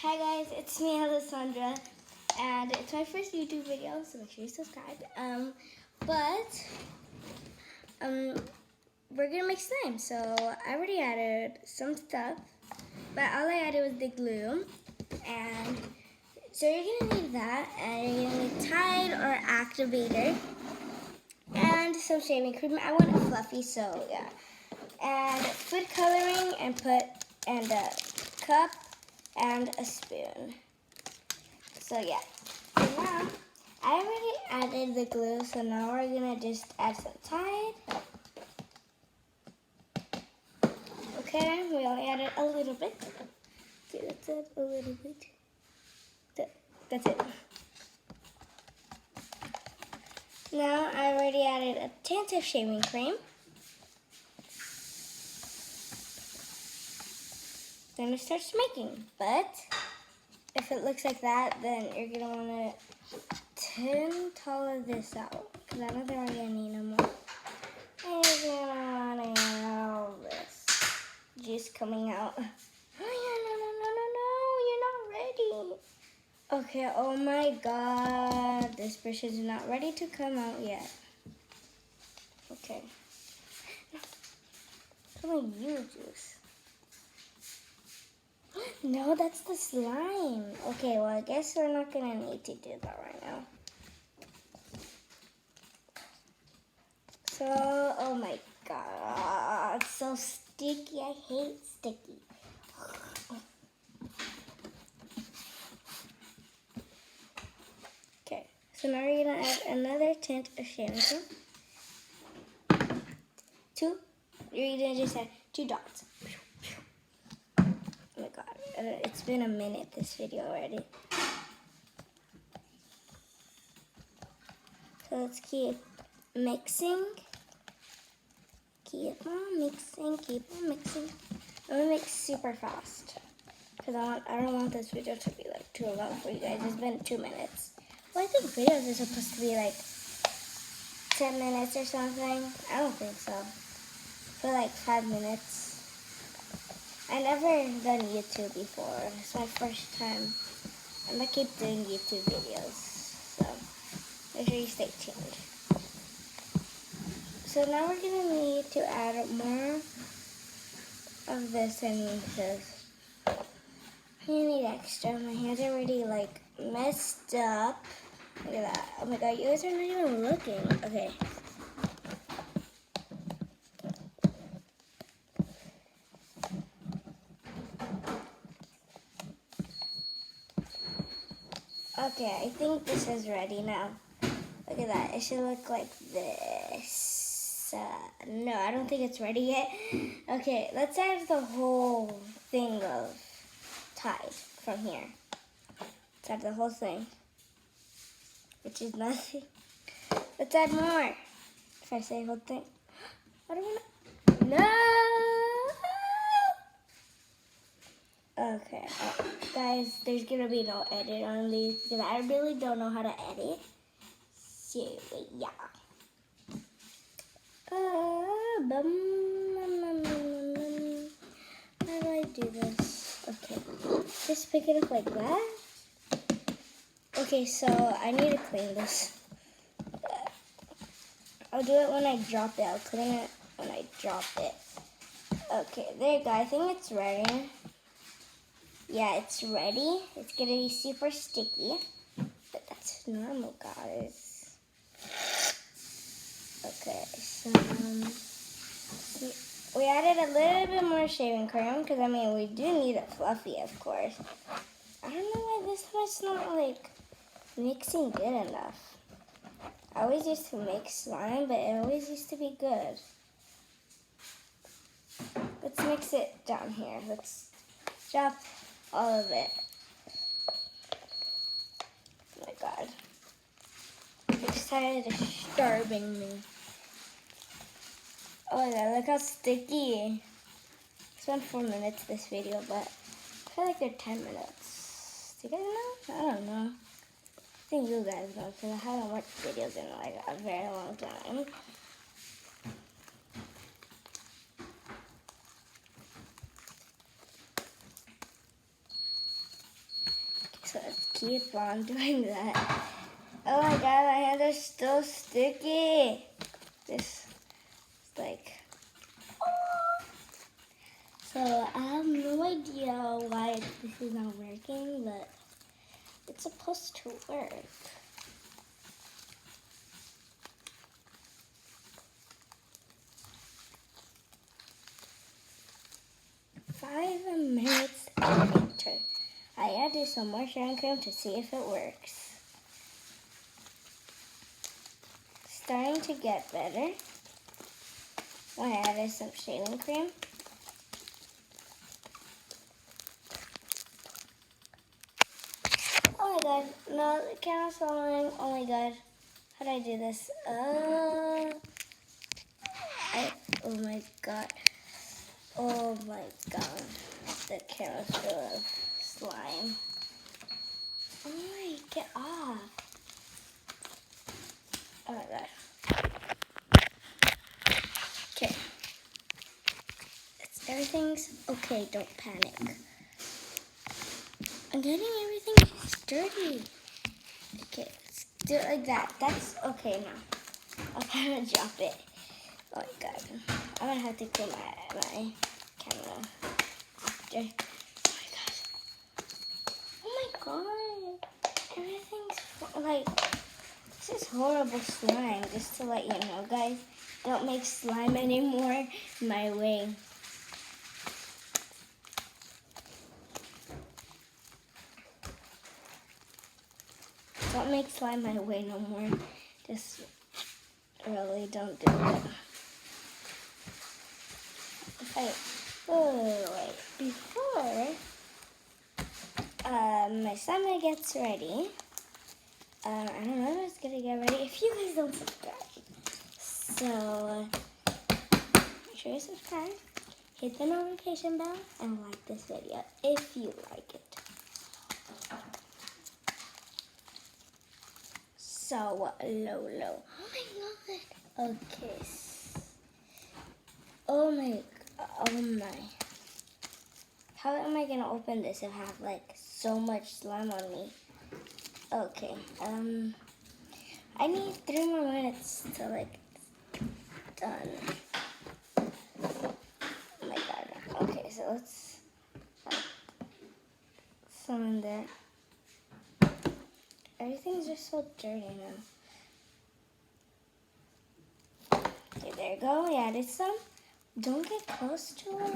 Hi guys, it's me, Alessandra, and it's my first YouTube video, so make sure you subscribe. We're gonna make slime. So I already added some stuff, but all I added was the glue, and so you're gonna need that, and you're gonna need Tide or activator, and some shaving cream. I want it fluffy, so yeah, and food coloring, and a cup and a spoon. So yeah, so now I already added the glue, so now we're gonna just add some Tide. Okay, we only added a little bit. Okay, that's it, a little bit. That's it. Now I already added a tint of shaving cream. Then it starts making, but if it looks like that, then you're gonna wanna tint all of this out, because I don't think we're gonna need no more. And you're gonna wanna get all this juice coming out. Oh yeah, no, you're not ready. Okay, oh my god, this brush is not ready to come out yet. Okay. Come on, you juice. No, that's the slime. Okay, well, I guess we're not gonna need to do that right now. So, oh my god, it's so sticky. I hate sticky. Okay, so now we're gonna add another tint of shaving cream. You're gonna just add 2 dots. Oh my god, it's been a minute, this video already. So let's keep mixing. Keep on mixing, keep on mixing. I'm gonna mix super fast, because I don't want this video to be like too long for you guys. It's been 2 minutes. Well, I think videos are supposed to be like 10 minutes or something. I don't think so. For like 5 minutes. I never done YouTube before. It's my first time. I'm gonna keep doing YouTube videos. So make sure you stay tuned. So now we're gonna need to add more of this in this. I need extra. My hands are already like messed up. Look at that. Oh my god, you guys are not even looking. Okay. Okay, I think this is ready now. Look at that. It should look like this. No, I don't think it's ready yet. Okay, let's add the whole thing of Tide from here. Let's add the whole thing, which is nothing. Let's add more. If I say whole thing. I don't want to. No! Okay, guys, there's going to be no edit on these because I really don't know how to edit. So, yeah. How do I do this? Okay, just pick it up like that. Okay, so I need to clean this. I'll do it when I drop it. I'll clean it when I drop it. Okay, there you go. I think it's ready. Yeah, it's ready. It's gonna be super sticky, but that's normal, guys. Okay, so we added a little bit more shaving cream because I mean we do need it fluffy, of course. I don't know why this one's not like mixing good enough. I always used to make slime, but it always used to be good. Let's mix it down here. Let's drop all of it. Oh my god. It's tired of starving me. Oh my god, look how sticky. It's been 4 minutes this video, but I feel like they're 10 minutes. Do you guys know? I don't know. I think you guys know, because I haven't watched videos in like a very long time. keep on doing that. Oh my god, my hands are still sticky. This is like... So I have no idea why this is not working, but it's supposed to work. Five minutes later, I added some more shaving cream to see if it works. Starting to get better. I added some shaving cream. Oh my god, no, the camera's falling. Oh my god, how did I do this? Oh my god. Oh my god, the camera's full of slime. Oh my, get off. Oh my god. Okay. Everything's okay, don't panic. I'm getting everything dirty. Okay, let's do it like that. That's okay now. I'll kind of drop it. Oh my god. I'm gonna have to clean my camera after. Oh my god. Everything's like, this is horrible slime, just to let you know, guys. Don't make slime anymore my way. Don't make slime my way no more. Just really don't do it. Wait. Before my slime gets ready, I don't know if it's gonna get ready if you guys don't subscribe. So make sure you subscribe, hit the notification bell, and like this video if you like it. So low. Oh my god. Okay. Oh my. How am I gonna open this and have like so much slime on me? Okay. I need 3 more minutes to like done. Oh my god. Okay, so let's some in there. Everything's just so dirty now. Okay, there you go. We added some. Don't get close to it.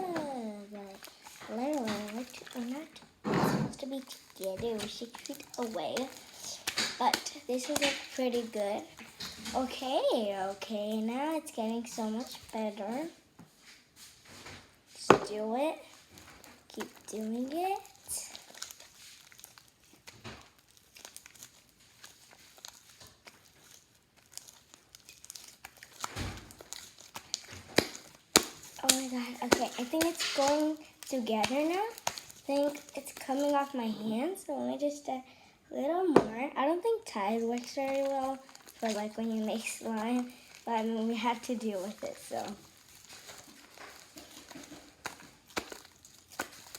Literally, we're not supposed to be together. We're 6 feet away. But this is pretty good. Okay, now it's getting so much better. Just do it. Keep doing it. Oh my god, okay, I think it's going together now. I think it's coming off my hands, so let me just add a little more. I don't think Tide works very well for like when you make slime, but I mean, we have to deal with it, so.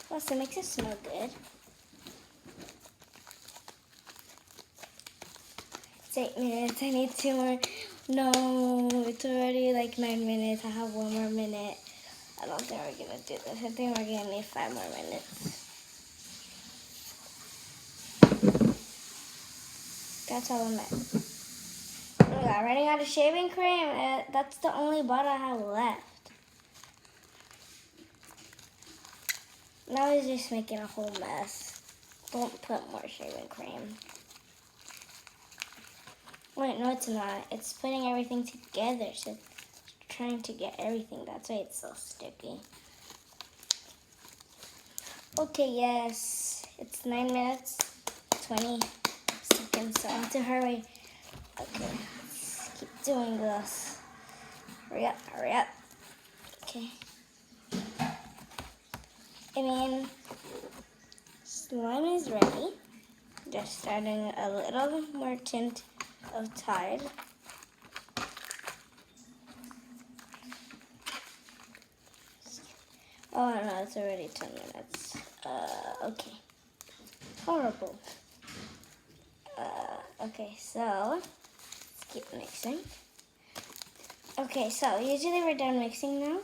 Plus, it makes it smell good. It's 8 minutes, I need 2 more. No, it's already like 9 minutes, I have 1 more minute. I don't think we're gonna do this. I think we're gonna need 5 more minutes. That's all I'm at. Oh my god, running out of shaving cream. That's the only bottle I have left. Now it's just making a whole mess. Don't put more shaving cream. Wait, no it's not. It's putting everything together. So it's trying to get everything. That's why it's so sticky. Okay, yes. It's 9 minutes, 20 seconds, so I have to hurry. Okay, let's keep doing this. Hurry up. Okay. I mean, slime is ready. Just adding a little more tint of Tide. Oh no, it's already 10 minutes. Okay. Horrible. Okay, so let's keep mixing. Okay, so usually we're done mixing now.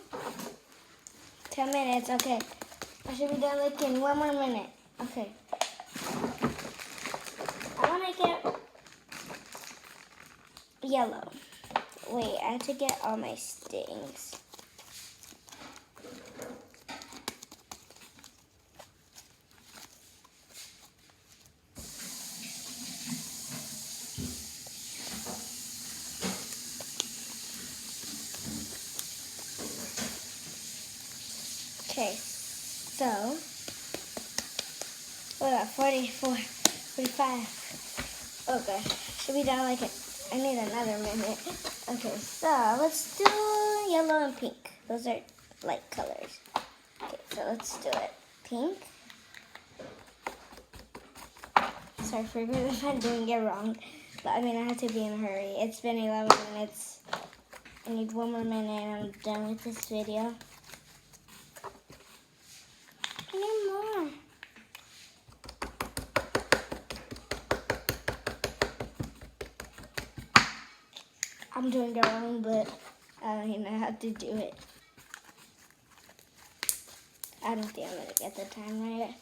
10 minutes, okay. I should be done like in 1 more minute. Okay. I want to make it yellow. Wait, I have to get all my stings. Okay, so, what about 44, 45? Oh gosh, should be done like I need another minute. Okay, so let's do yellow and pink. Those are light colors. Okay, so let's do it. Pink. Sorry for if I'm doing it wrong, but I mean I have to be in a hurry. It's been 11 minutes. I need 1 more minute and I'm done with this video. I need more. I'm doing it wrong, but I mean, I have to do it. I don't think I'm gonna get the time right.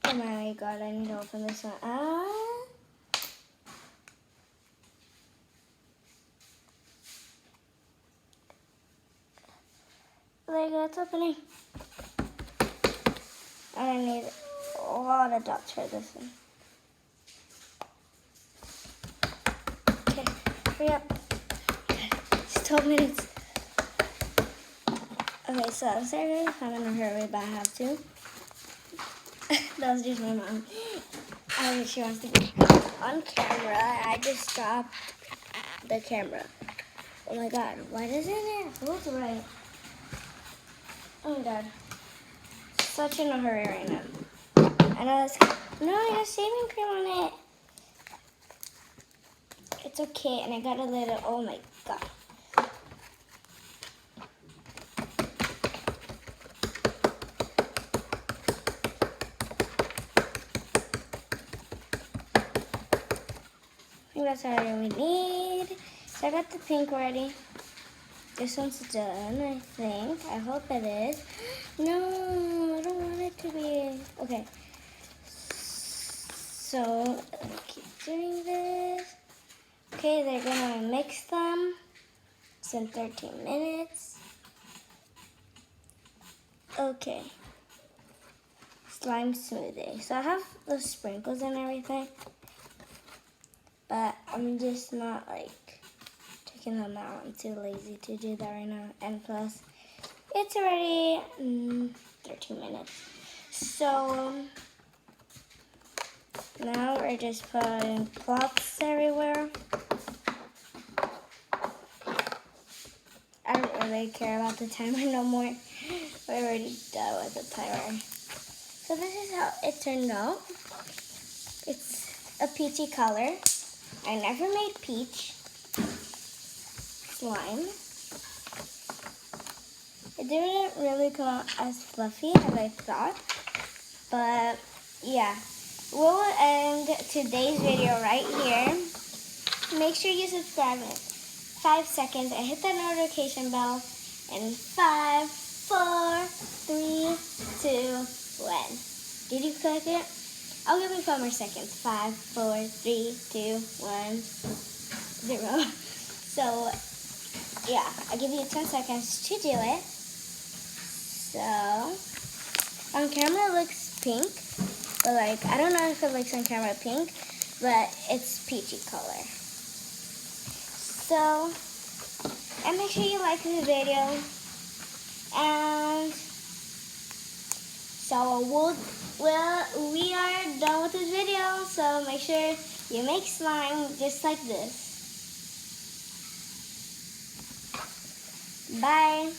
Oh my god, I need to open this one. There you go, it's opening. I need a lot of dots for this one. Okay, hurry up. It's 12 minutes. Okay, so I'm sorry if I'm in a hurry, but I have to. That was just my mom. I think she wants to be on camera. I just dropped the camera. Oh my god, why doesn't it hold right? Oh my god. Such in a hurry right now. I know it's, no, I got shaving cream on it. It's okay, and I got a little, oh my god. I think that's all we need. So I got the pink ready. This one's done, I think. I hope it is. No, I don't want it to be. Okay. So, keep doing this. Okay, they're gonna mix them. It's in 13 minutes. Okay. Slime smoothie. So I have the sprinkles and everything. But I'm just not like taking them out. I'm too lazy to do that right now. And plus, it's already 13 minutes. So now we're just putting plots everywhere. I don't really care about the timer no more. We're already done with the timer. So this is how it turned out. It's a peachy color. I never made peach slime. It didn't really come out as fluffy as I thought. But yeah, we'll end today's video right here. Make sure you subscribe in 5 seconds and hit that notification bell. In 5, 4, 3, 2, 1. Did you click it? I'll give you 5 more seconds. 5, 4, 3, 2, 1, 0. So yeah, I'll give you 10 seconds to do it. So on camera it looks pink, but like I don't know if it looks on camera pink, but it's peachy color. So, and make sure you like the video. And so we are done with this video. So make sure you make slime just like this. Bye.